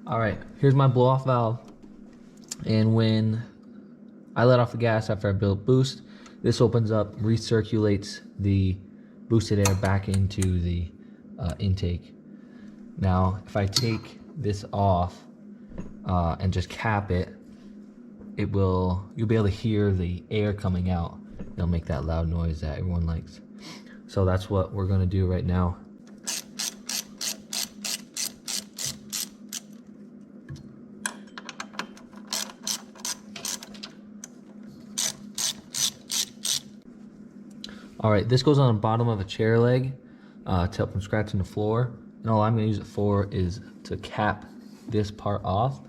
All right, here's my blow off valve. And when I let off the gas after I build boost, this opens up, recirculates the boosted air back into the intake. Now, if I take this off and just cap it, you'll be able to hear the air coming out. It'll make that loud noise that everyone likes. So that's what we're gonna do right now. All right, this goes on the bottom of a chair leg to help from scratching the floor. And all I'm gonna use it for is to cap this part off.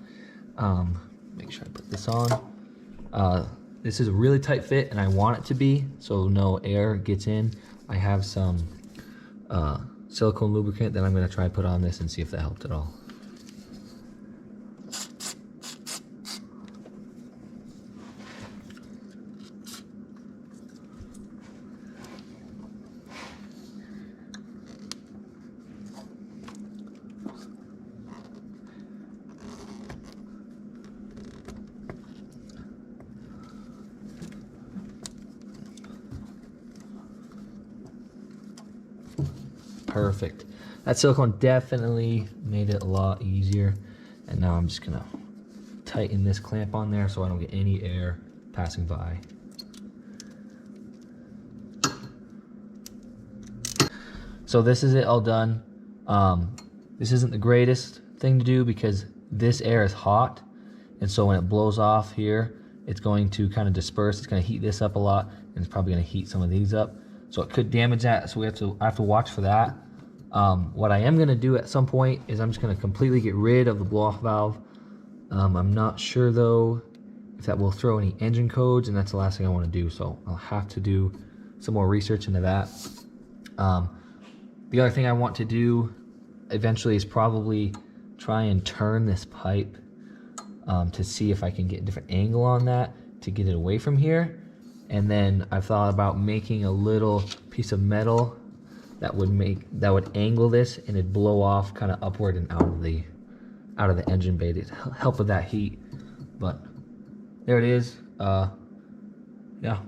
Make sure I put this on. This is a really tight fit and I want it to be, so no air gets in. I have some silicone lubricant that I'm gonna try and put on this and see if that helped at all. Perfect. That silicone definitely made it a lot easier. And now I'm just gonna tighten this clamp on there so I don't get any air passing by. So this is it all done. This isn't the greatest thing to do because this air is hot. And so when it blows off here, it's going to kind of disperse. It's gonna heat this up a lot and it's probably gonna heat some of these up. So it could damage that, so I have to watch for that. What I am gonna do at some point is I'm just gonna completely get rid of the blow-off valve. I'm not sure though if that will throw any engine codes, and that's the last thing I wanna do, so I'll have to do some more research into that. The other thing I want to do eventually is probably try and turn this pipe to see if I can get a different angle on that to get it away from here. And then I've thought about making a little piece of metal that would angle this and it'd blow off kind of upward and out of the engine bay to help with that heat. But there it is. Yeah.